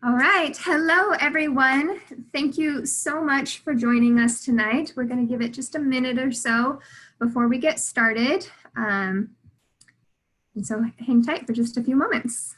All right, hello everyone. Thank you so much for joining us tonight. We're going to give it just a minute or so before we get started. And so hang tight for just a few moments.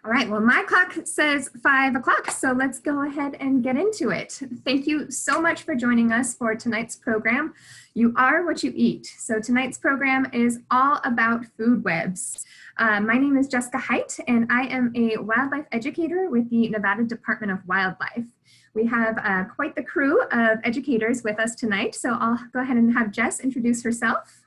All right, well, my clock says 5 o'clock, so let's go ahead and get into it. Thank you so much for joining us for tonight's program. You are what you eat. So tonight's program is all about food webs. My name is Jessica Height, and I am a wildlife educator with the Nevada Department of Wildlife. We have quite the crew of educators with us tonight, so I'll go ahead and have Jess introduce herself.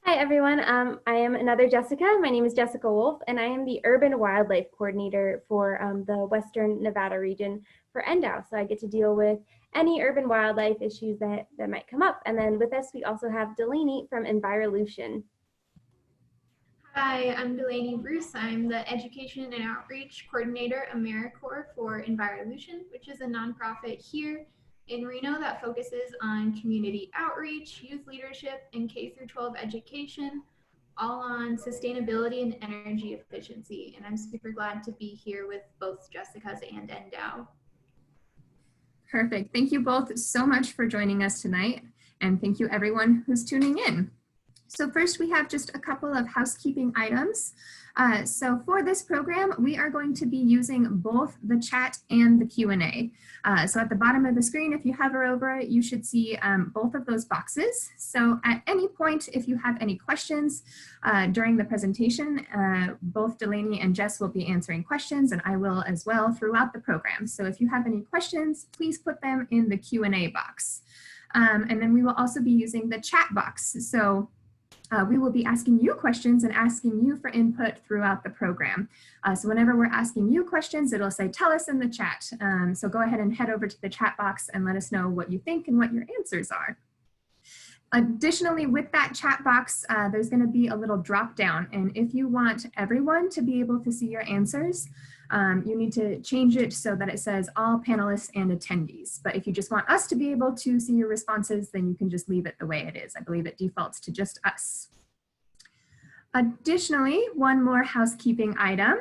Hi everyone, I am another Jessica. My name is Jessica Wolf and I am the Urban Wildlife Coordinator for the Western Nevada region for NDOW. So I get to deal with any urban wildlife issues that might come up. And then with us, we also have Delaney from Envirolution. Hi, I'm Delaney Bruce. I'm the Education and Outreach Coordinator AmeriCorps for Envirolution, which is a nonprofit here in Reno that focuses on community outreach, youth leadership, and K-12 education, all on sustainability and energy efficiency. And I'm super glad to be here with both Jessica's and NDOW. Perfect. Thank you both so much for joining us tonight. And thank you everyone who's tuning in. So first we have just a couple of housekeeping items. So for this program, we are going to be using both the chat and the Q&A. So at the bottom of the screen, if you hover over it, you should see both of those boxes. So at any point, if you have any questions during the presentation, both Delaney and Jess will be answering questions, and I will as well throughout the program. So if you have any questions, please put them in the Q&A box. And then we will also be using the chat box. So we will be asking you questions and asking you for input throughout the program. So whenever we're asking you questions, it'll say, tell us in the chat. So go ahead and head over to the chat box and let us know what you think and what your answers are. Additionally, with that chat box, there's going to be a little drop down. And if you want everyone to be able to see your answers, you need to change it so that it says all panelists and attendees. But if you just want us to be able to see your responses, then you can just leave it the way it is. I believe it defaults to just us. Additionally, one more housekeeping item.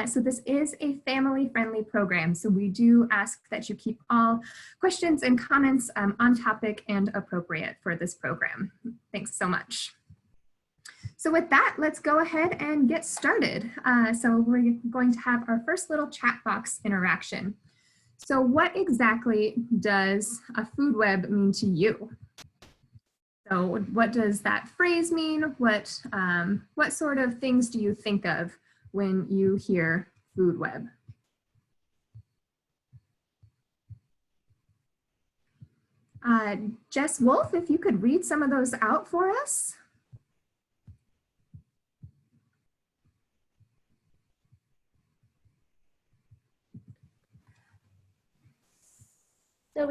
So this is a family-friendly program, so we do ask that you keep all questions and comments on topic and appropriate for this program. Thanks so much. So with that, let's go ahead and get started. So we're going to have our first little chat box interaction. So what exactly does a food web mean to you? So what does that phrase mean? What sort of things do you think of when you hear food web? Jess Wolf, if you could read some of those out for us. So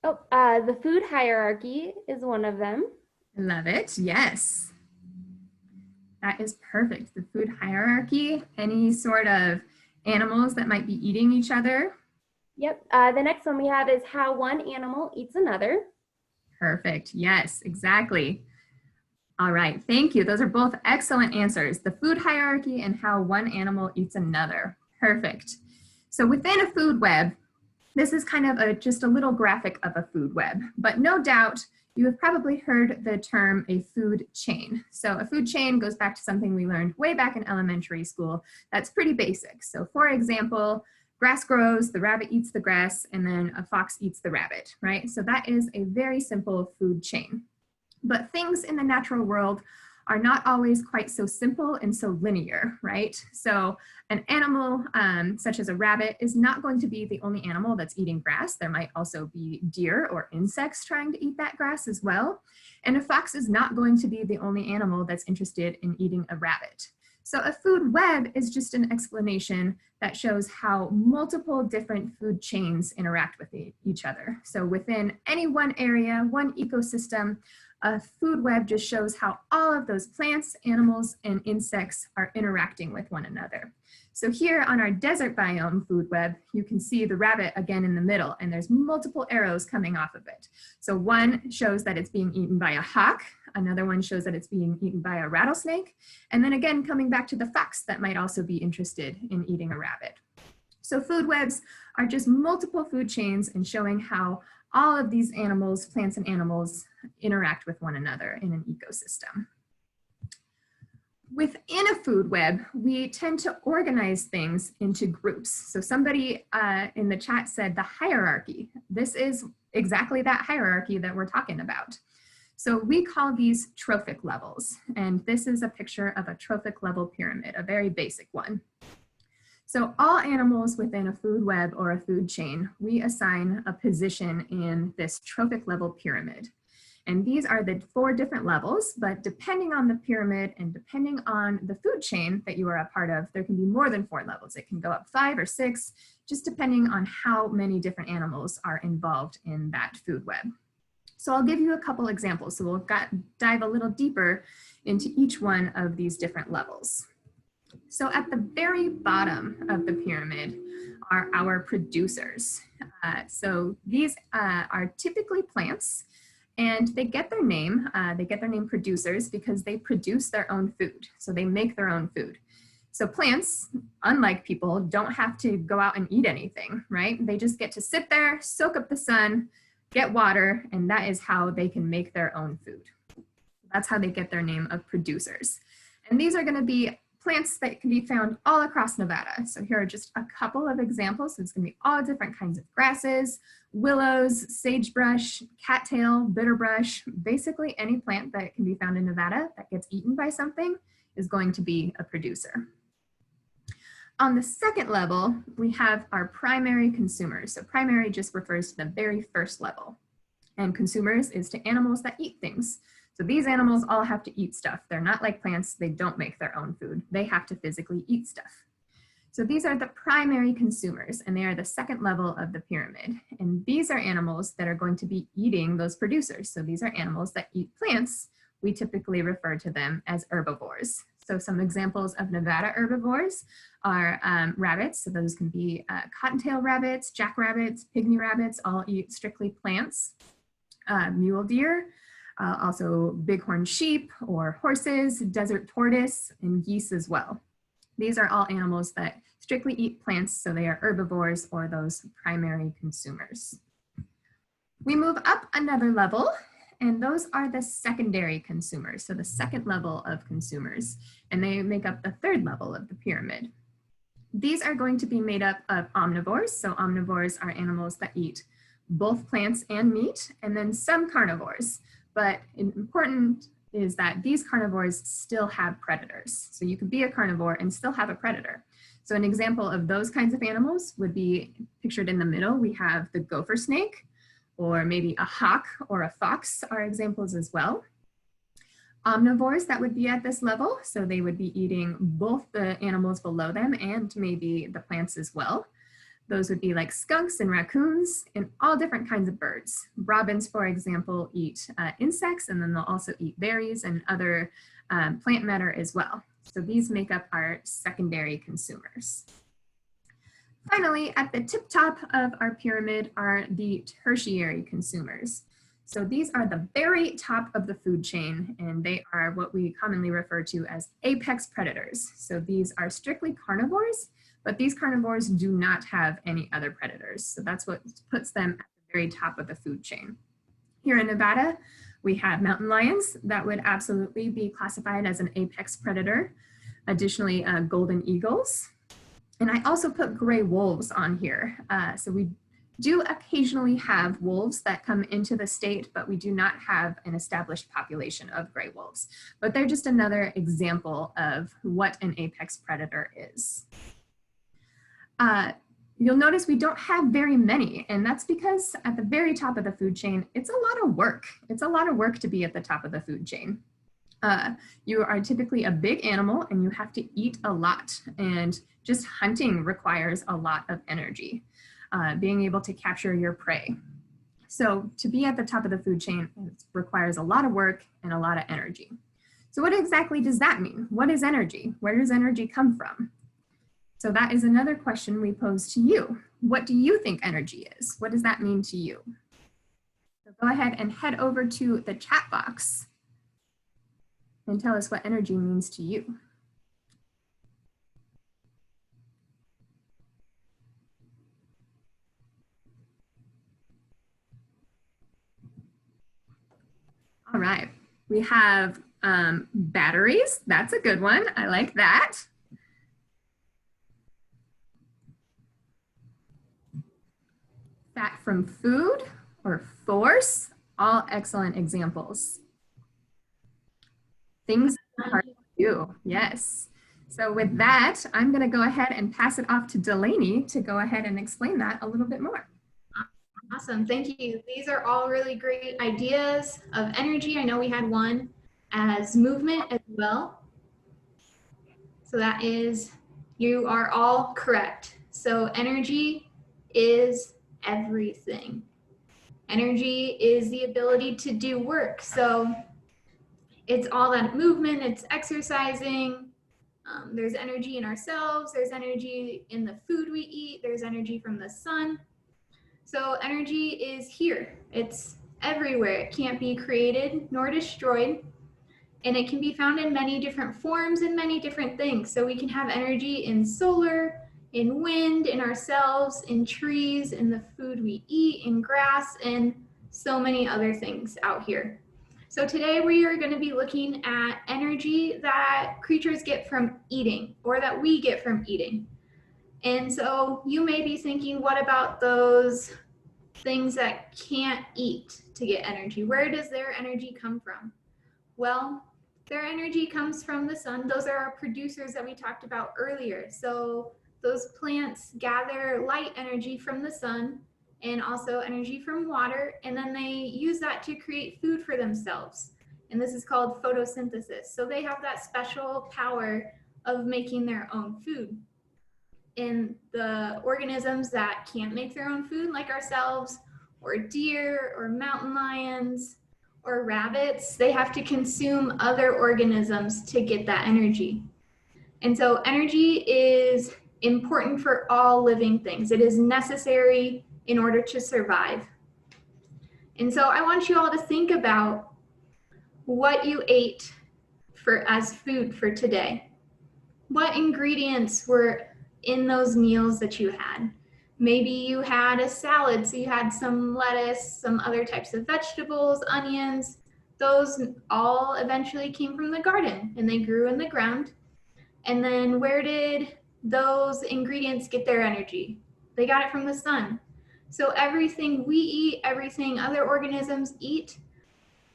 the food hierarchy is one of them. Love it, yes. That is perfect. The food hierarchy, any sort of animals that might be eating each other. Yep, the next one we have is how one animal eats another. Perfect, yes, exactly. All right, thank you. Those are both excellent answers. The food hierarchy and how one animal eats another. Perfect. So within a food web, this is kind of just a little graphic of a food web, but no doubt you have probably heard the term a food chain. So a food chain goes back to something we learned way back in elementary school that's pretty basic. So for example, grass grows, the rabbit eats the grass, and then a fox eats the rabbit, right? So that is a very simple food chain. But things in the natural world are not always quite so simple and so linear, right? So an animal such as a rabbit is not going to be the only animal that's eating grass. There might also be deer or insects trying to eat that grass as well. And a fox is not going to be the only animal that's interested in eating a rabbit. So a food web is just an explanation that shows how multiple different food chains interact with each other. So within any one area, one ecosystem, A food web just shows how all of those plants, animals, and insects are interacting with one another. So here on our desert biome food web, you can see the rabbit again in the middle, and there's multiple arrows coming off of it. So one shows that it's being eaten by a hawk, another one shows that it's being eaten by a rattlesnake, and then again coming back to the fox that might also be interested in eating a rabbit. So food webs are just multiple food chains and showing how all of these animals, plants and animals, interact with one another in an ecosystem. Within a food web, we tend to organize things into groups. So somebody in the chat said the hierarchy. This is exactly that hierarchy that we're talking about. So we call these trophic levels. And this is a picture of a trophic level pyramid, a very basic one. So all animals within a food web or a food chain, we assign a position in this trophic level pyramid. And these are the 4 different levels, but depending on the pyramid and depending on the food chain that you are a part of, there can be more than 4 levels. It can go up 5 or 6, just depending on how many different animals are involved in that food web. So I'll give you a couple examples. So we'll dive a little deeper into each one of these different levels. So at the very bottom of the pyramid are our producers. So these are typically plants, and they get their name producers because they produce their own food. So they make their own food. So plants, unlike people, don't have to go out and eat anything, right? They just get to sit there, soak up the sun, get water, and that is how they can make their own food. That's how they get their name of producers. And these are going to be plants that can be found all across Nevada. So here are just a couple of examples. So it's going to be all different kinds of grasses, willows, sagebrush, cattail, bitterbrush. Basically any plant that can be found in Nevada that gets eaten by something is going to be a producer. On the second level, we have our primary consumers. So primary just refers to the very first level. And consumers is to animals that eat things. So these animals all have to eat stuff. They're not like plants. They don't make their own food. They have to physically eat stuff. So these are the primary consumers, and they are the second level of the pyramid. And these are animals that are going to be eating those producers. So these are animals that eat plants. We typically refer to them as herbivores. So some examples of Nevada herbivores are rabbits. So those can be cottontail rabbits, jackrabbits, pygmy rabbits, all eat strictly plants. Mule deer, also bighorn sheep or horses, desert tortoise, and geese as well. These are all animals that strictly eat plants, so they are herbivores or those primary consumers. We move up another level, and those are the secondary consumers, so the second level of consumers, and they make up the third level of the pyramid. These are going to be made up of omnivores, so omnivores are animals that eat both plants and meat, and then some carnivores. But important is that these carnivores still have predators. So you could be a carnivore and still have a predator. So an example of those kinds of animals would be pictured in the middle. We have the gopher snake, or maybe a hawk or a fox are examples as well. Omnivores that would be at this level, so they would be eating both the animals below them and maybe the plants as well. Those would be like skunks and raccoons and all different kinds of birds. Robins, for example, eat insects, and then they'll also eat berries and other plant matter as well. So these make up our secondary consumers. Finally, at the tip top of our pyramid are the tertiary consumers. So these are the very top of the food chain, and they are what we commonly refer to as apex predators. So these are strictly carnivores, but these carnivores do not have any other predators. So that's what puts them at the very top of the food chain. Here in Nevada, we have mountain lions that would absolutely be classified as an apex predator. Additionally, golden eagles. And I also put gray wolves on here. So we do occasionally have wolves that come into the state, but we do not have an established population of gray wolves. But they're just another example of what an apex predator is. You'll notice we don't have very many, and that's because at the very top of the food chain, it's a lot of work. It's a lot of work to be at the top of the food chain. You are typically a big animal and you have to eat a lot, and just hunting requires a lot of energy, being able to capture your prey. So to be at the top of the food chain, it requires a lot of work and a lot of energy. So what exactly does that mean? What is energy? Where does energy come from? So that is another question we pose to you. What do you think energy is? What does that mean to you? So go ahead and head over to the chat box and tell us what energy means to you. All right, we have batteries. That's a good one. I like that. Fat from food or force, all excellent examples. Things that are hard to do, yes. So with that, I'm gonna go ahead and pass it off to Delaney to go ahead and explain that a little bit more. Awesome, thank you. These are all really great ideas of energy. I know we had one as movement as well. So that is, you are all correct. So energy is everything. Energy is the ability to do work. So it's all that movement, it's exercising. There's energy in ourselves, there's energy in the food we eat, there's energy from the sun. So energy is here, it's everywhere. It can't be created nor destroyed. And it can be found in many different forms and many different things. So we can have energy in solar, in wind, in ourselves, in trees, in the food we eat, in grass, and so many other things out here. So today we are going to be looking at energy that creatures get from eating, or that we get from eating. And so you may be thinking, what about those things that can't eat to get energy? Where does their energy come from? Well, their energy comes from the sun. Those are our producers that we talked about earlier. So those plants gather light energy from the sun and also energy from water, and then they use that to create food for themselves. And this is called photosynthesis. So they have that special power of making their own food. And the organisms that can't make their own food, like ourselves, or deer, or mountain lions, or rabbits, they have to consume other organisms to get that energy. And so energy is important for all living things. It is necessary in order to survive. And so I want you all to think about what you ate as food for today. What ingredients were in those meals that you had? Maybe you had a salad, so you had some lettuce, some other types of vegetables, onions. Those all eventually came from the garden and they grew in the ground. And then where did those ingredients get their energy? They got it from the sun. So everything we eat, everything other organisms eat,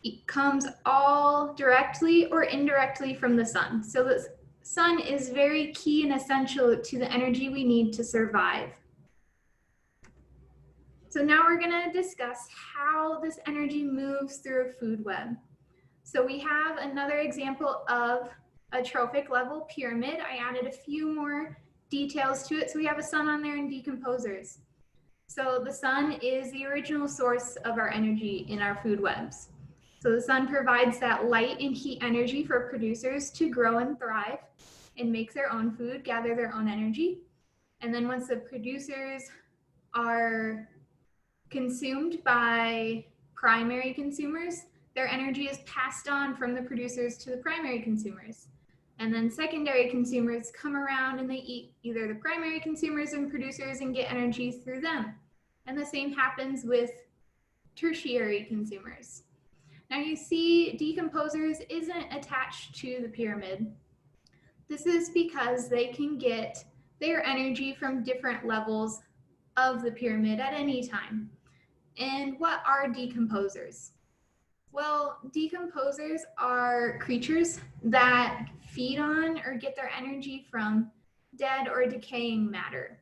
it comes all directly or indirectly from the sun. So the sun is very key and essential to the energy we need to survive. So now we're going to discuss how this energy moves through a food web. So we have another example of a trophic level pyramid. I added a few more details to it. So we have a sun on there and decomposers. So the sun is the original source of our energy in our food webs. So the sun provides that light and heat energy for producers to grow and thrive and make their own food, gather their own energy. And then once the producers are consumed by primary consumers, their energy is passed on from the producers to the primary consumers. And then secondary consumers come around and they eat either the primary consumers and producers and get energy through them. And the same happens with tertiary consumers. Now you see decomposers isn't attached to the pyramid. This is because they can get their energy from different levels of the pyramid at any time. And what are decomposers? Well, decomposers are creatures that feed on or get their energy from dead or decaying matter.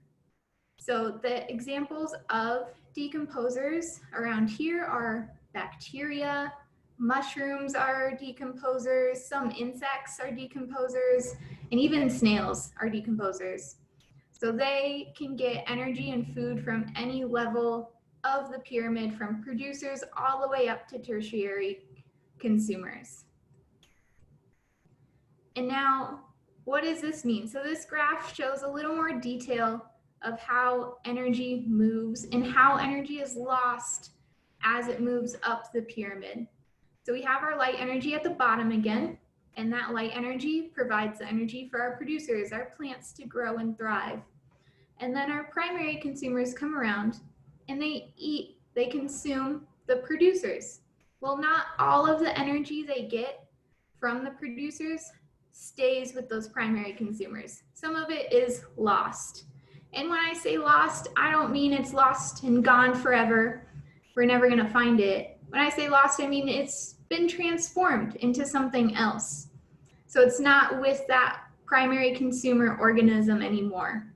So the examples of decomposers around here are bacteria, mushrooms are decomposers, some insects are decomposers, and even snails are decomposers. So they can get energy and food from any level of the pyramid from producers all the way up to tertiary consumers. And now, what does this mean? So this graph shows a little more detail of how energy moves and how energy is lost as it moves up the pyramid. So we have our light energy at the bottom again, and that light energy provides the energy for our producers, our plants to grow and thrive. And then our primary consumers come around and they consume the producers. Well, not all of the energy they get from the producers stays with those primary consumers. Some of it is lost. And when I say lost, I don't mean it's lost and gone forever. We're never going to find it. When I say lost, I mean it's been transformed into something else. So it's not with that primary consumer organism anymore.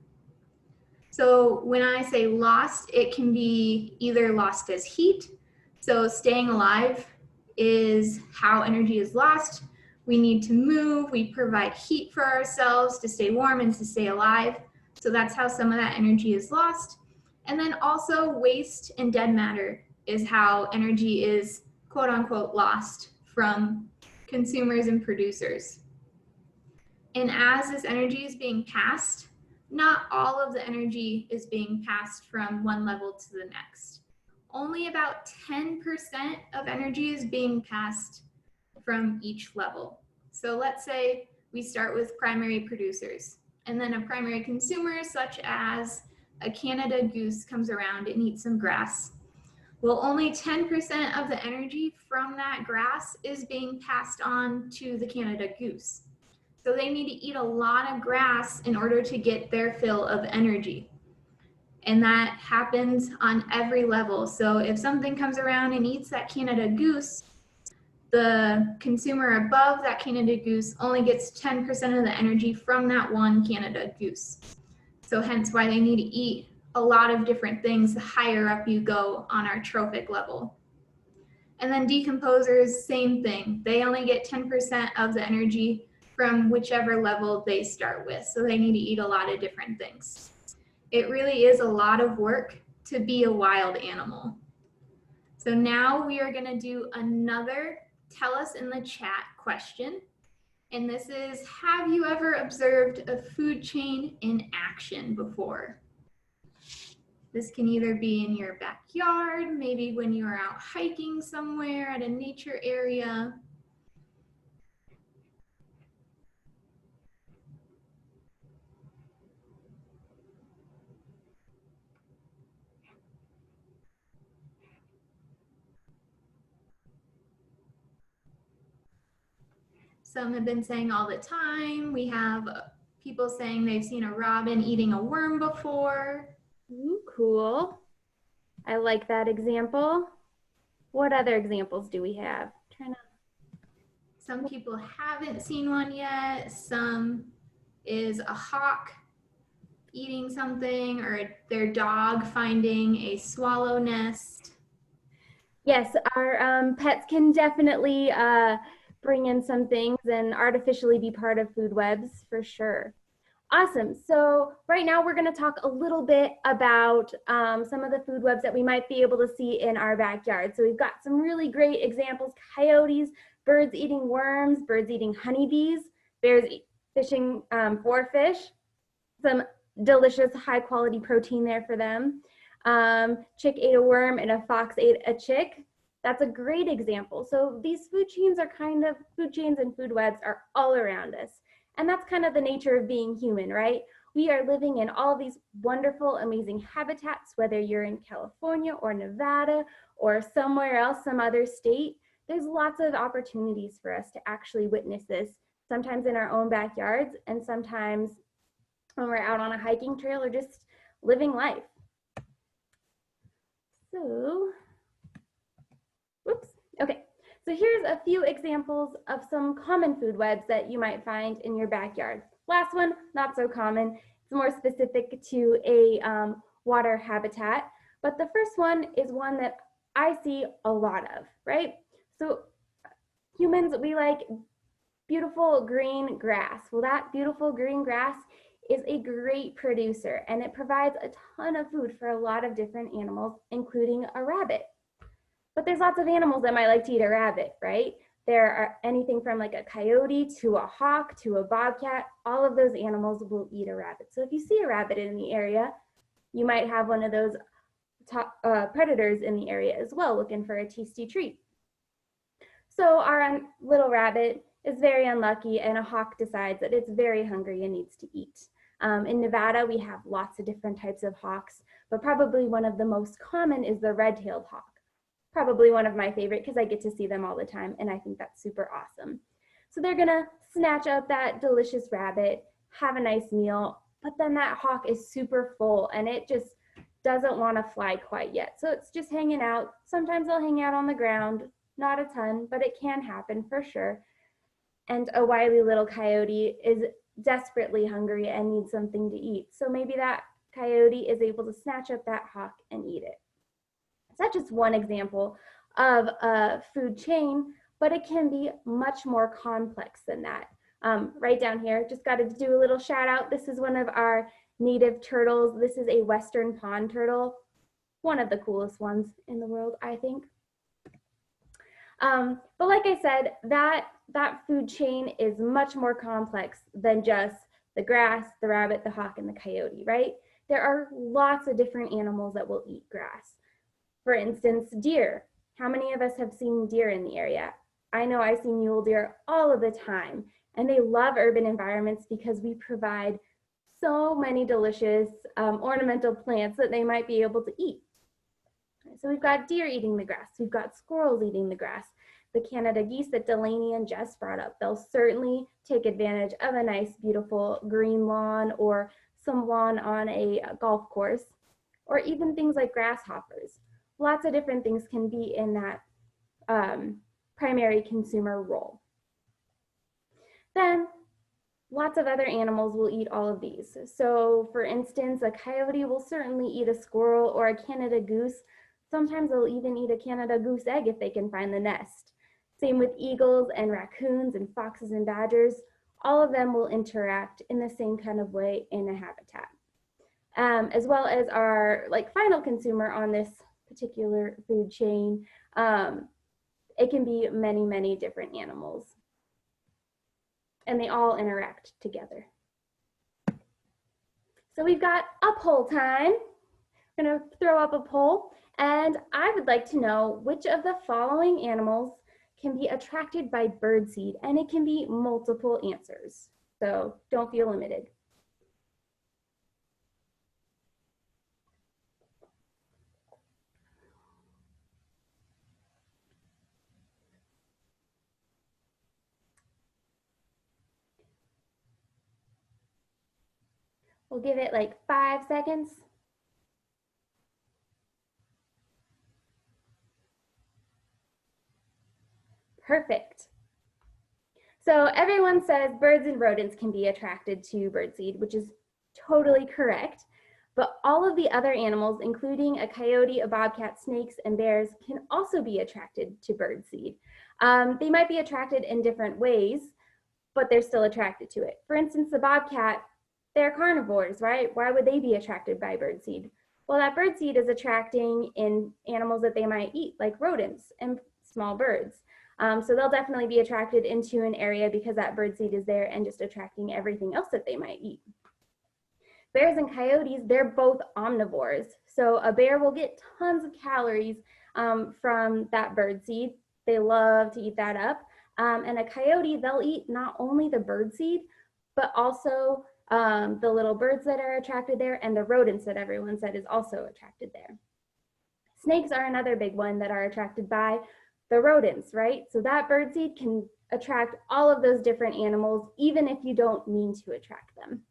So when I say lost, it can be either lost as heat. So staying alive is how energy is lost. We need to move, we provide heat for ourselves to stay warm and to stay alive. So that's how some of that energy is lost. And then also waste and dead matter is how energy is quote unquote lost from consumers and producers. And as this energy is being passed, not all of the energy is being passed from one level to the next. Only about 10% of energy is being passed from each level. So let's say we start with primary producers, and then a primary consumer such as a Canada goose comes around and eats some grass. Well, only 10% of the energy from that grass is being passed on to the Canada goose. So they need to eat a lot of grass in order to get their fill of energy. And that happens on every level. So if something comes around and eats that Canada goose, the consumer above that Canada goose only gets 10% of the energy from that one Canada goose. So hence why they need to eat a lot of different things the higher up you go on our trophic level. And then decomposers, same thing. They only get 10% of the energy from whichever level they start with. So they need to eat a lot of different things. It really is a lot of work to be a wild animal. So now we are going to do another tell us in the chat question. And this is, have you ever observed a food chain in action before? This can either be in your backyard, maybe when you are out hiking somewhere at a nature area. Some have been saying all the time. We have people saying they've seen a robin eating a worm before. Ooh, cool. I like that example. What other examples do we have? Some people haven't seen one yet. Some is a hawk eating something, or their dog finding a swallow nest. Yes, our pets can definitely bring in some things and artificially be part of food webs for sure. Awesome. So right now we're going to talk a little bit about some of the food webs that we might be able to see in our backyard. So we've got some really great examples: coyotes, birds eating worms, birds eating honeybees, bears fishing for fish, some delicious high quality protein there for them. Chick ate a worm and a fox ate a chick. That's a great example. So these food chains and food webs are all around us. And that's kind of the nature of being human, right? We are living in all these wonderful, amazing habitats, whether you're in California or Nevada or somewhere else, some other state. There's lots of opportunities for us to actually witness this, sometimes in our own backyards and sometimes when we're out on a hiking trail or just living life. So, whoops, okay. So here's a few examples of some common food webs that you might find in your backyard. Last one, not so common. It's more specific to a water habitat. But the first one is one that I see a lot of, right? So humans, we like beautiful green grass. Well, that beautiful green grass is a great producer, and it provides a ton of food for a lot of different animals, including a rabbit. But there's lots of animals that might like to eat a rabbit, right? There are anything from like a coyote to a hawk to a bobcat. All of those animals will eat a rabbit. So if you see a rabbit in the area, you might have one of those predators in the area as well, looking for a tasty treat. So our little rabbit is very unlucky, and a hawk decides that it's very hungry and needs to eat. In Nevada, we have lots of different types of hawks, but probably one of the most common is the red-tailed hawk. Probably one of my favorite because I get to see them all the time, and I think that's super awesome. So they're gonna snatch up that delicious rabbit, have a nice meal, but then that hawk is super full and it just doesn't want to fly quite yet. So it's just hanging out. Sometimes they'll hang out on the ground, not a ton, but it can happen for sure. And a wily little coyote is desperately hungry and needs something to eat. So maybe that coyote is able to snatch up that hawk and eat it. So that's just one example of a food chain, but it can be much more complex than that. Right down here, just got to do a little shout out. This is one of our native turtles. This is a Western pond turtle, one of the coolest ones in the world, I think. But like I said, that food chain is much more complex than just the grass, the rabbit, the hawk, and the coyote, right? There are lots of different animals that will eat grass. For instance, deer. How many of us have seen deer in the area? I know I see mule deer all of the time, and they love urban environments because we provide so many delicious ornamental plants that they might be able to eat. So we've got deer eating the grass. We've got squirrels eating the grass. The Canada geese that Delaney and Jess brought up, they'll certainly take advantage of a nice, beautiful green lawn or some lawn on a golf course, or even things like grasshoppers. Lots of different things can be in that primary consumer role. Then lots of other animals will eat all of these. So for instance, a coyote will certainly eat a squirrel or a Canada goose. Sometimes they'll even eat a Canada goose egg if they can find the nest. Same with eagles and raccoons and foxes and badgers. All of them will interact in the same kind of way in a habitat. As well as our final consumer on this particular food chain, it can be many, many different animals. And they all interact together. So we've got a poll time. I'm gonna throw up a poll, and I would like to know which of the following animals can be attracted by birdseed, and it can be multiple answers. So don't feel limited. We'll give it like 5 seconds. Perfect. So everyone says birds and rodents can be attracted to birdseed, which is totally correct. But all of the other animals, including a coyote, a bobcat, snakes, and bears, can also be attracted to birdseed. They might be attracted in different ways, but they're still attracted to it. For instance, the bobcat, they're carnivores, right? Why would they be attracted by birdseed? Well, that birdseed is attracting in animals that they might eat, like rodents and small birds. So they'll definitely be attracted into an area because that birdseed is there and just attracting everything else that they might eat. Bears and coyotes, they're both omnivores. So a bear will get tons of calories from that birdseed. They love to eat that up. And a coyote, they'll eat not only the birdseed, but also the little birds that are attracted there and the rodents that everyone said is also attracted there. Snakes are another big one that are attracted by the rodents, right? So that birdseed can attract all of those different animals, even if you don't mean to attract them.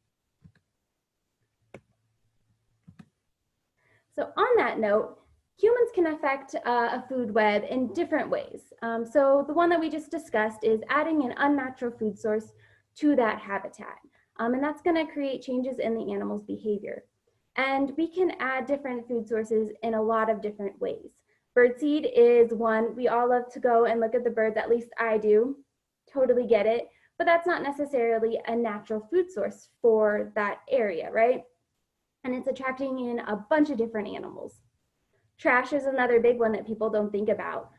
So on that note, humans can affect a food web in different ways. So the one that we just discussed is adding an unnatural food source to that habitat. And that's gonna create changes in the animal's behavior. And we can add different food sources in a lot of different ways. Birdseed is one. We all love to go and look at the birds, at least I do. Totally get it. but that's not necessarily a natural food source for that area, right? And it's attracting in a bunch of different animals. Trash is another big one that people don't think about.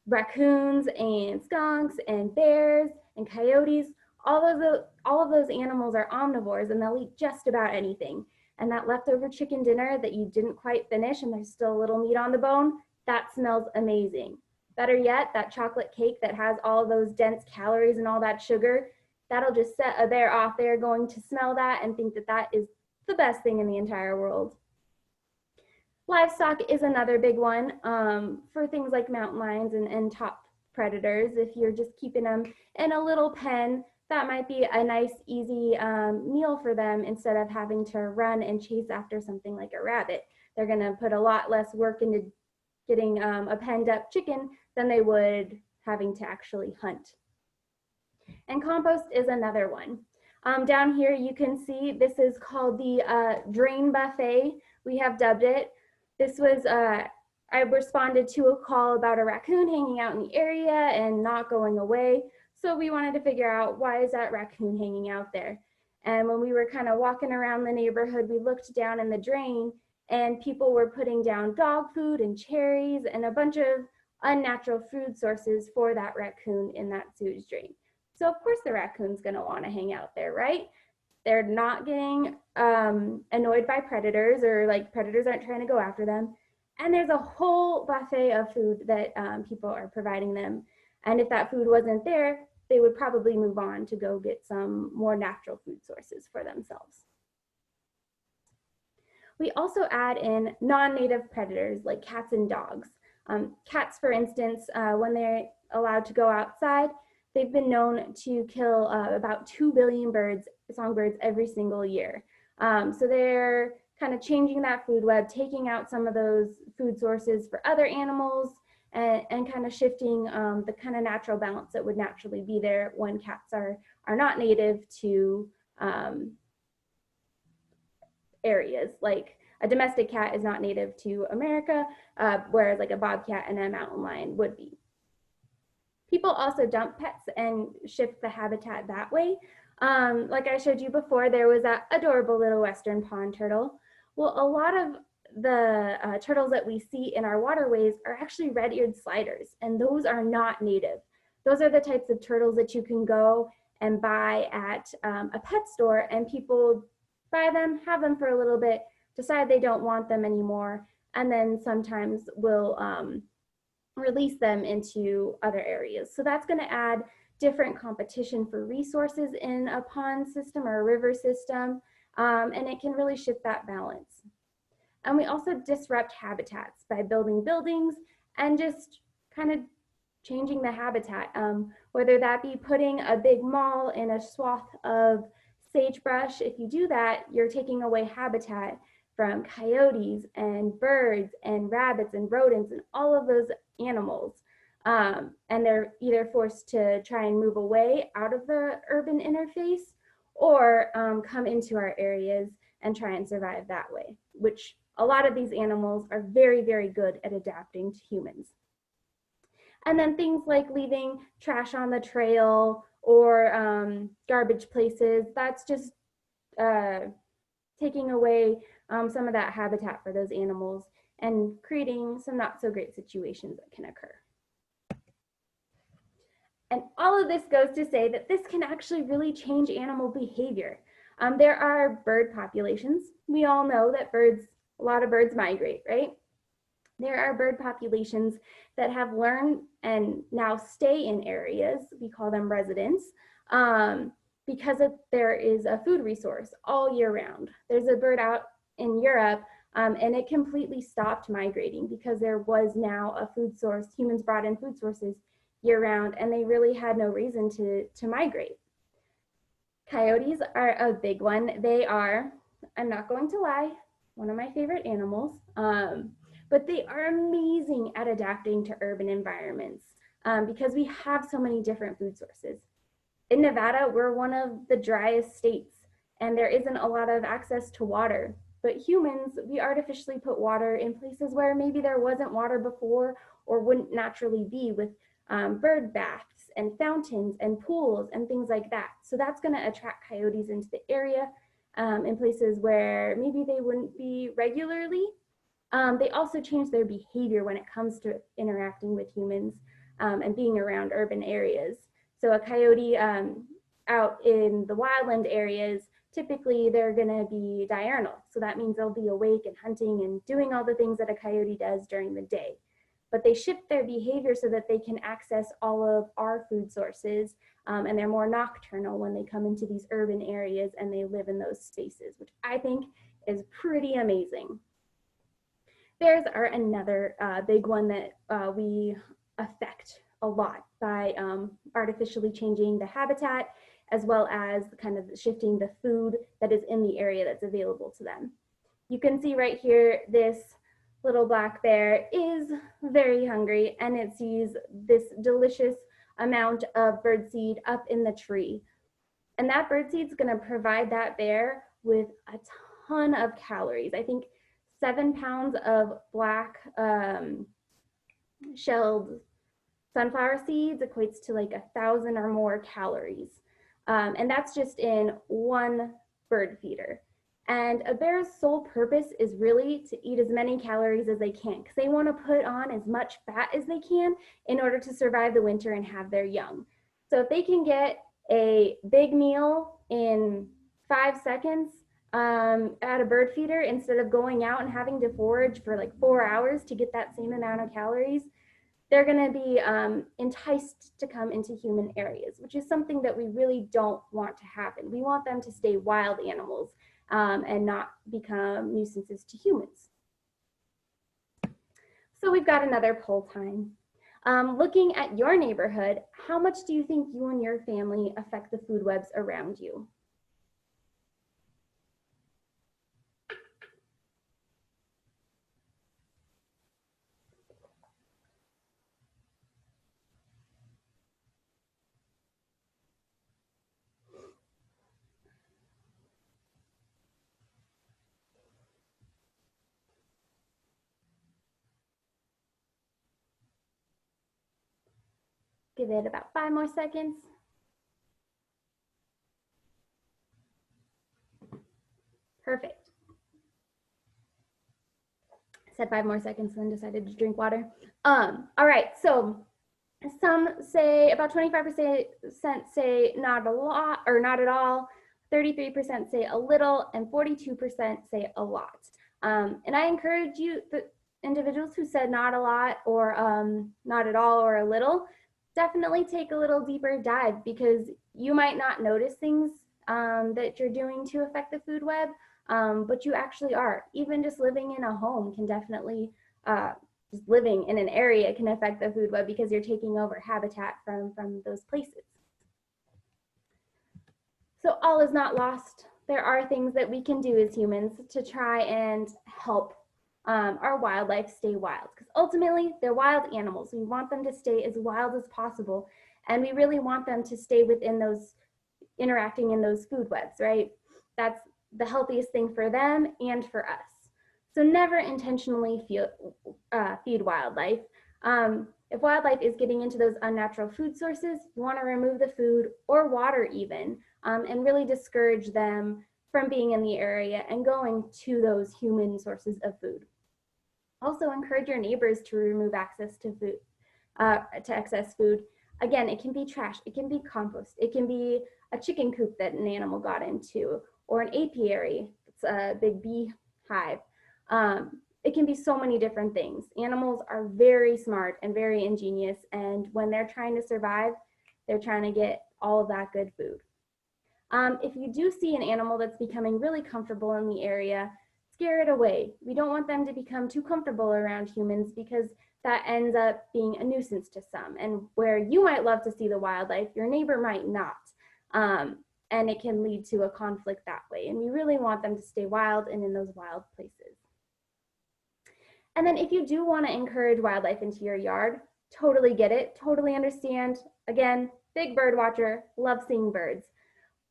Raccoons and skunks and bears and coyotes, all of those animals are omnivores and they'll eat just about anything. And that leftover chicken dinner that you didn't quite finish and there's still a little meat on the bone, that smells amazing. Better yet, that chocolate cake that has all those dense calories and all that sugar, that'll just set a bear off. They're going to smell that and think that that is the best thing in the entire world. Livestock is another big one for things like mountain lions and top predators. If you're just keeping them in a little pen, that might be a nice, easy meal for them instead of having to run and chase after something like a rabbit. They're going to put a lot less work into getting a penned up chicken than they would having to actually hunt. And compost is another one. Down here you can see this is called the drain buffet, we have dubbed it. This was, I responded to a call about a raccoon hanging out in the area and not going away. So we wanted to figure out, why is that raccoon hanging out there? And when we were kind of walking around the neighborhood, we looked down in the drain and people were putting down dog food and cherries and a bunch of unnatural food sources for that raccoon in that sewage drain. So of course the raccoon's gonna wanna hang out there, right? They're not getting annoyed by predators, or like predators aren't trying to go after them. And there's a whole buffet of food that people are providing them. And if that food wasn't there, they would probably move on to go get some more natural food sources for themselves. We also add in non-native predators like cats and dogs. Cats, for instance, when they're allowed to go outside, they've been known to kill about 2 billion songbirds every single year. So they're kind of changing that food web, taking out some of those food sources for other animals, and kind of shifting the kind of natural balance that would naturally be there when cats are not native to areas. Like a domestic cat is not native to America, whereas like a bobcat and a mountain lion would be. People also dump pets and shift the habitat that way. Like I showed you before, there was that adorable little western pond turtle. Well, a lot of the turtles that we see in our waterways are actually red-eared sliders, and those are not native. Those are the types of turtles that you can go and buy at a pet store, and people buy them, have them for a little bit, decide they don't want them anymore, and then sometimes will release them into other areas. So that's going to add different competition for resources in a pond system or a river system, and it can really shift that balance. And we also disrupt habitats by building buildings and just kind of changing the habitat, whether that be putting a big mall in a swath of sagebrush. If you do that, you're taking away habitat from coyotes and birds and rabbits and rodents and all of those animals. And they're either forced to try and move away out of the urban interface, or come into our areas and try and survive that way, which a lot of these animals are very, very good at adapting to humans. And then things like leaving trash on the trail or garbage places, that's just taking away some of that habitat for those animals and creating some not so great situations that can occur. And all of this goes to say that this can actually really change animal behavior. There are bird populations. We all know that a lot of birds migrate, right? There are bird populations that have learned and now stay in areas, we call them residents, because there is a food resource all year round. There's a bird out in Europe, and it completely stopped migrating because there was now a food source. Humans brought in food sources year round, and they really had no reason to migrate. Coyotes are a big one. They are, I'm not going to lie, one of my favorite animals, but they are amazing at adapting to urban environments because we have so many different food sources. In Nevada, we're one of the driest states, and there isn't a lot of access to water. But humans, we artificially put water in places where maybe there wasn't water before or wouldn't naturally be, with bird baths and fountains and pools and things like that. So that's going to attract coyotes into the area in places where maybe they wouldn't be regularly. They also change their behavior when it comes to interacting with humans and being around urban areas. So a coyote out in the wildland areas, typically they're going to be diurnal. So that means they'll be awake and hunting and doing all the things that a coyote does during the day. But they shift their behavior so that they can access all of our food sources, and they're more nocturnal when they come into these urban areas and they live in those spaces, which I think is pretty amazing. Bears are another big one that we affect a lot by artificially changing the habitat, as well as kind of shifting the food that is in the area that's available to them. You can see right here, this little black bear is very hungry, and it sees this delicious amount of birdseed up in the tree. And that birdseed is going to provide that bear with a ton of calories. I think 7 pounds of black shelled sunflower seeds equates to like 1,000 or more calories. And that's just in one bird feeder. And a bear's sole purpose is really to eat as many calories as they can, because they want to put on as much fat as they can in order to survive the winter and have their young. So if they can get a big meal in 5 seconds at a bird feeder, instead of going out and having to forage for like 4 hours to get that same amount of calories, they're going to be enticed to come into human areas, which is something that we really don't want to happen. We want them to stay wild animals and not become nuisances to humans. So we've got another poll time. Looking at your neighborhood, how much do you think you and your family affect the food webs around you? Give it about 5 more seconds. Perfect. I said 5 more seconds and then decided to drink water. All right, so some say, about 25% say not a lot or not at all, 33% say a little, and 42% say a lot. And I encourage you, the individuals who said not a lot or not at all or a little, definitely take a little deeper dive, because you might not notice things that you're doing to affect the food web, but you actually are. Even just living in a home can definitely, just living in an area can affect the food web, because you're taking over habitat from those places. So all is not lost. There are things that we can do as humans to try and help our wildlife stay wild, because ultimately they're wild animals. We want them to stay as wild as possible, and we really want them to stay within those, interacting in those food webs, right? That's the healthiest thing for them and for us. So never intentionally feed wildlife. If wildlife is getting into those unnatural food sources, you want to remove the food or water even, and really discourage them from being in the area and going to those human sources of food. Also encourage your neighbors to remove access to food, to excess food. Again, it can be trash, it can be compost, it can be a chicken coop that an animal got into, or an apiary, it's a big bee hive. It can be so many different things. Animals are very smart and very ingenious, and when they're trying to survive, they're trying to get all of that good food. If you do see an animal that's becoming really comfortable in the area, scare it away. We don't want them to become too comfortable around humans, because that ends up being a nuisance to some. And where you might love to see the wildlife, your neighbor might not. And it can lead to a conflict that way. And we really want them to stay wild and in those wild places. And then if you do want to encourage wildlife into your yard, totally get it, totally understand. Again, big bird watcher, love seeing birds.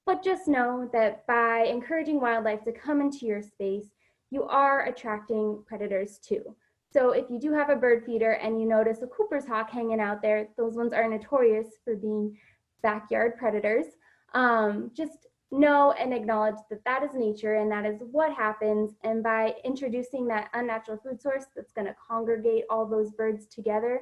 But just know that by encouraging wildlife to come into your space, you are attracting predators too. So if you do have a bird feeder and you notice a Cooper's hawk hanging out there, those ones are notorious for being backyard predators. Just know and acknowledge that that is nature and that is what happens. And by introducing that unnatural food source that's going to congregate all those birds together,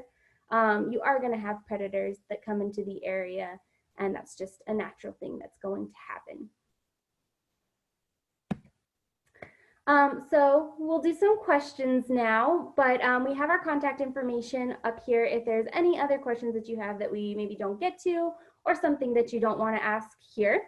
you are going to have predators that come into the area, and that's just a natural thing that's going to happen. So we'll do some questions now, but we have our contact information up here if there's any other questions that you have that we maybe don't get to, or something that you don't want to ask here.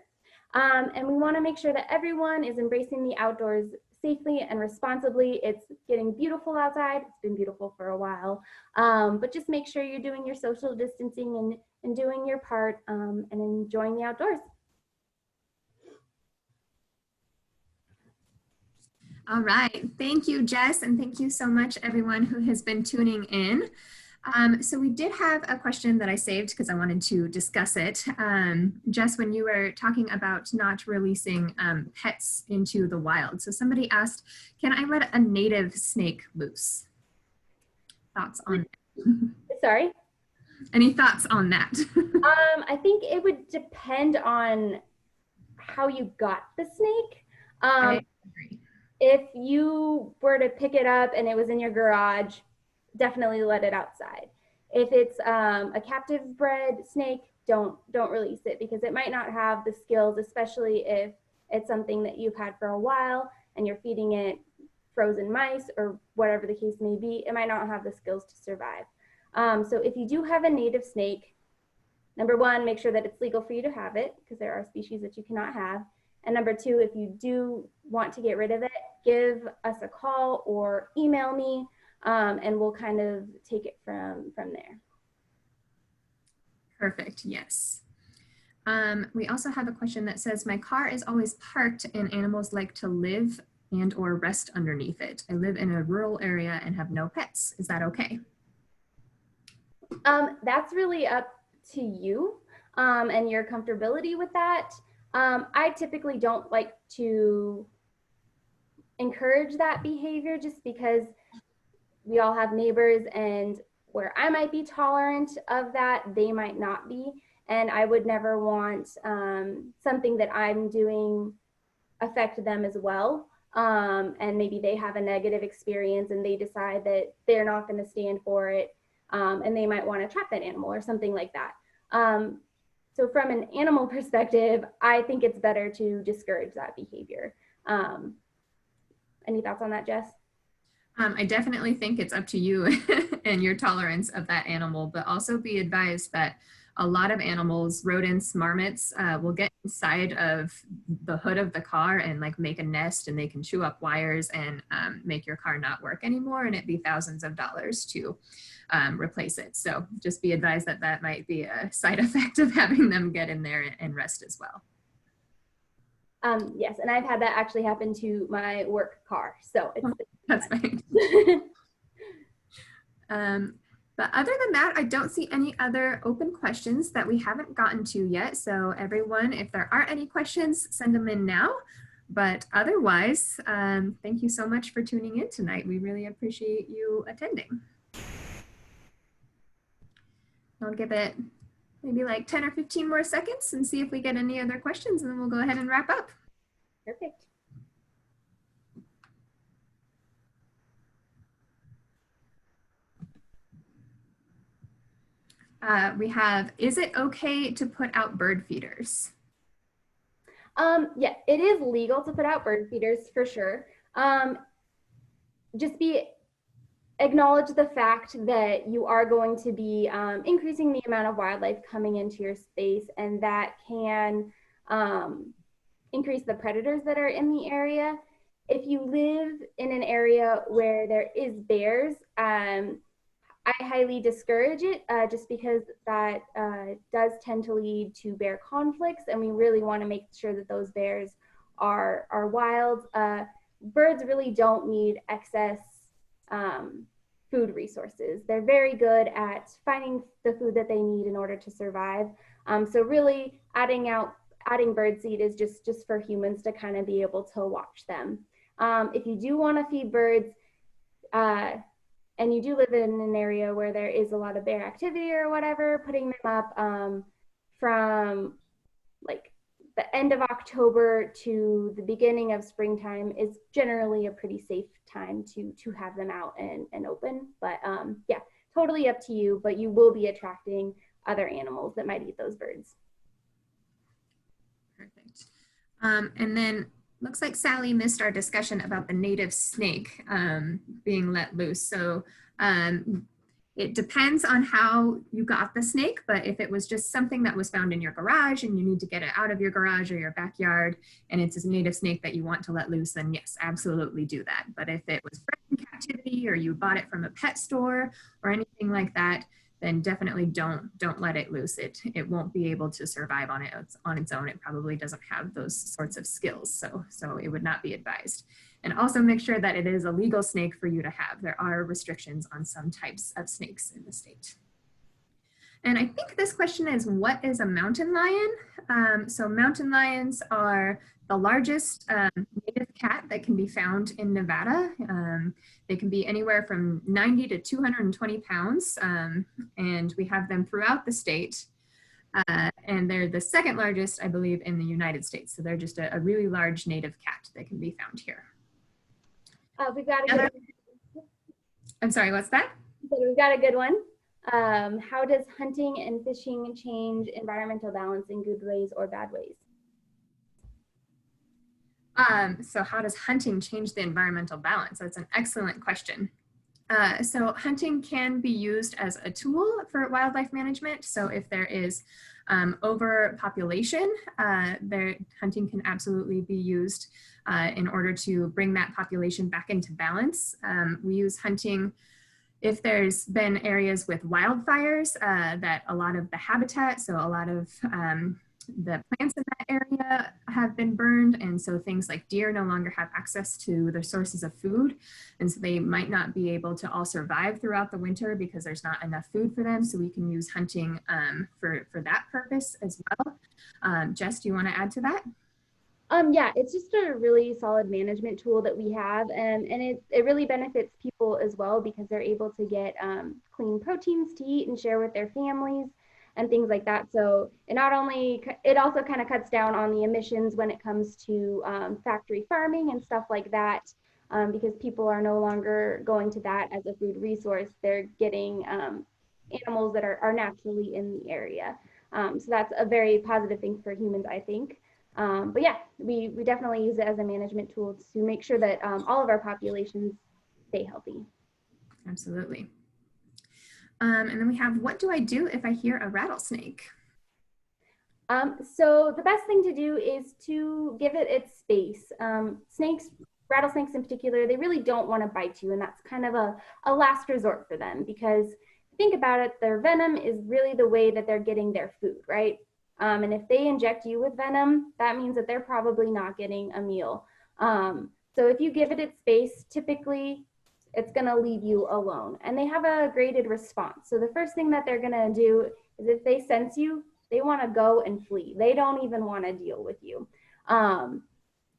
And we want to make sure that everyone is embracing the outdoors safely and responsibly. It's getting beautiful outside. It's been beautiful for a while, but just make sure you're doing your social distancing and doing your part and enjoying the outdoors. All right, thank you, Jess, and thank you so much, everyone who has been tuning in. So we did have a question that I saved because I wanted to discuss it. Jess, when you were talking about not releasing pets into the wild, so somebody asked, can I let a native snake loose? Thoughts on that? Sorry? Any thoughts on that? I think it would depend on how you got the snake. I agree. If you were to pick it up and it was in your garage, definitely let it outside. If it's a captive bred snake, don't release it, because it might not have the skills, especially if it's something that you've had for a while and you're feeding it frozen mice or whatever the case may be. It might not have the skills to survive. So if you do have a native snake, number one, make sure that it's legal for you to have it, because there are species that you cannot have. And number two, if you do want to get rid of it, give us a call or email me, and we'll kind of take it from there. Perfect, yes. We also have a question that says, my car is always parked and animals like to live and or rest underneath it. I live in a rural area and have no pets. Is that okay? That's really up to you and your comfortability with that. I typically don't like to encourage that behavior, just because we all have neighbors, and where I might be tolerant of that, they might not be. And I would never want something that I'm doing affect them as well. And maybe they have a negative experience and they decide that they're not going to stand for it. And they might want to trap that animal or something like that. So from an animal perspective, I think it's better to discourage that behavior. Any thoughts on that, Jess? I definitely think it's up to you and your tolerance of that animal, but also be advised that a lot of animals, rodents, marmots, will get inside of the hood of the car and like make a nest, and they can chew up wires and make your car not work anymore, and it'd be thousands of dollars to replace it. So just be advised that that might be a side effect of having them get in there and rest as well. Yes, and I've had that actually happen to my work car. So it's that's fine. But other than that, I don't see any other open questions that we haven't gotten to yet. So everyone, if there are any questions, send them in now. But otherwise, thank you so much for tuning in tonight. We really appreciate you attending. I'll give it maybe like 10 or 15 more seconds and see if we get any other questions, and then we'll go ahead and wrap up. Perfect. We have, is it okay to put out bird feeders? Yeah, it is legal to put out bird feeders for sure. Just acknowledge the fact that you are going to be increasing the amount of wildlife coming into your space, and that can increase the predators that are in the area. If you live in an area where there is bears, I highly discourage it, just because that does tend to lead to bear conflicts, and we really want to make sure that those bears are wild. Birds really don't need excess food resources. They're very good at finding the food that they need in order to survive. So really adding bird seed is just for humans to kind of be able to watch them. If you do want to feed birds, and you do live in an area where there is a lot of bear activity or whatever, putting them up from like the end of October to the beginning of springtime is generally a pretty safe time to have them out and open. But yeah, totally up to you, but you will be attracting other animals that might eat those birds. Perfect. And then looks like Sally missed our discussion about the native snake being let loose. So it depends on how you got the snake, but if it was just something that was found in your garage and you need to get it out of your garage or your backyard and it's a native snake that you want to let loose, then yes, absolutely do that. But if it was bred in captivity or you bought it from a pet store or anything like that, then definitely don't let it loose. It won't be able to survive on its own. It probably doesn't have those sorts of skills, so it would not be advised. And also make sure that it is a legal snake for you to have. There are restrictions on some types of snakes in the state. And I think this question is, what is a mountain lion? So mountain lions are the largest native cat that can be found in Nevada. They can be anywhere from 90 to 220 pounds, and we have them throughout the state. And they're the second largest, I believe, in the United States. So they're just a really large native cat that can be found here. We've got a good one. I'm sorry, what's that? We've got a good one. How does hunting and fishing change environmental balance in good ways or bad ways? So how does hunting change the environmental balance? That's an excellent question. So hunting can be used as a tool for wildlife management. So if there is overpopulation, hunting can absolutely be used in order to bring that population back into balance. We use hunting if there's been areas with wildfires that a lot of the habitat, so a lot of the plants in that area have been burned, and so things like deer no longer have access to their sources of food, and so they might not be able to all survive throughout the winter because there's not enough food for them. So we can use hunting for that purpose as well. Jess, do you want to add to that? Yeah, it's just a really solid management tool that we have, and it really benefits people as well because they're able to get clean proteins to eat and share with their families and things like that. So it also kind of cuts down on the emissions when it comes to factory farming and stuff like that, because people are no longer going to that as a food resource. They're getting animals that are naturally in the area. So that's a very positive thing for humans, I think. But yeah, we definitely use it as a management tool to make sure that all of our populations stay healthy. Absolutely. And then we have, what do I do if I hear a rattlesnake? So the best thing to do is to give it its space. Rattlesnakes in particular, they really don't want to bite you, and that's kind of a last resort for them because think about it, their venom is really the way that they're getting their food, right? And if they inject you with venom, that means that they're probably not getting a meal. So if you give it its space, typically it's going to leave you alone. And they have a graded response. So the first thing that they're going to do is if they sense you, they want to go and flee. They don't even want to deal with you. The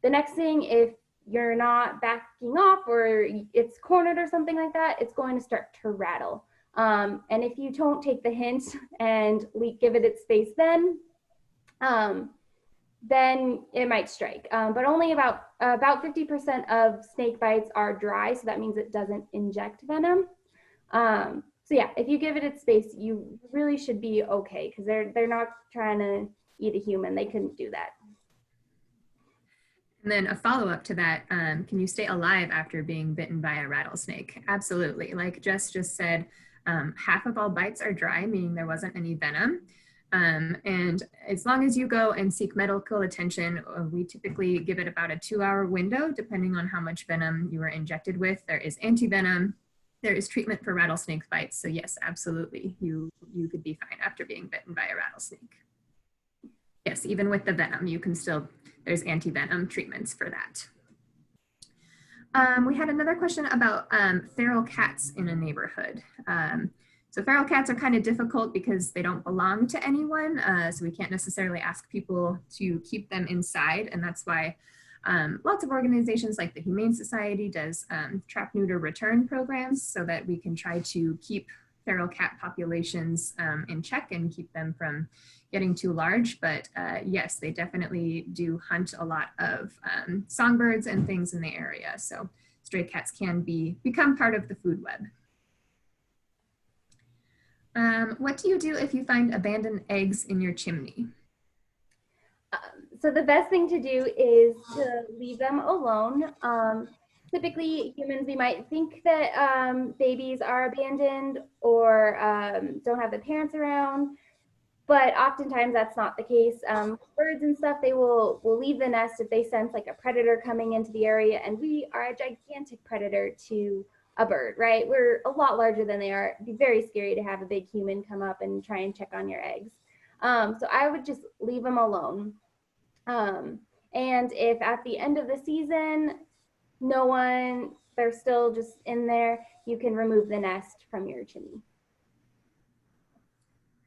next thing, if you're not backing off or it's cornered or something like that, it's going to start to rattle. And if you don't take the hint and give it its space then it might strike. But only about 50% of snake bites are dry, so that means it doesn't inject venom. So yeah, if you give it its space, you really should be okay because they're not trying to eat a human. They couldn't do that. And then a follow-up to that, can you stay alive after being bitten by a rattlesnake? Absolutely. Like Jess just said, half of all bites are dry, meaning there wasn't any venom. And as long as you go and seek medical attention, we typically give it about a 2-hour window, depending on how much venom you were injected with. There is anti-venom. There is treatment for rattlesnake bites. So yes, absolutely, you could be fine after being bitten by a rattlesnake. Yes, even with the venom, you can still, there's anti-venom treatments for that. We had another question about feral cats in a neighborhood. So feral cats are kind of difficult because they don't belong to anyone. So we can't necessarily ask people to keep them inside. And that's why Lots of organizations like the Humane Society does trap, neuter, return programs so that we can try to keep feral cat populations in check and keep them from getting too large. But yes, they definitely do hunt a lot of songbirds and things in the area. So stray cats can become part of the food web. What do you do if you find abandoned eggs in your chimney? So the best thing to do is to leave them alone. Typically, humans, we might think that babies are abandoned or don't have the parents around, but oftentimes that's not the case. Birds and stuff, they will leave the nest if they sense like a predator coming into the area, and we are a gigantic predator to a bird, right? We're a lot larger than they are. It'd be very scary to have a big human come up and try and check on your eggs. So I would just leave them alone. And if at the end of the season, they're still just in there, you can remove the nest from your chimney.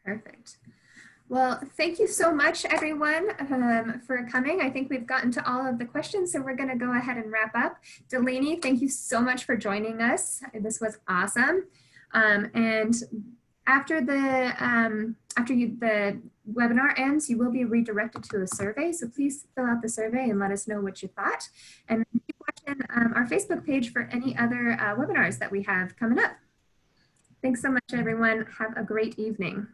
Perfect. Well, thank you so much, everyone, for coming. I think we've gotten to all of the questions, so we're going to go ahead and wrap up. Delaney, thank you so much for joining us. This was awesome. And after the webinar ends, you will be redirected to a survey. So please fill out the survey and let us know what you thought. And keep watching our Facebook page for any other webinars that we have coming up. Thanks so much, everyone. Have a great evening.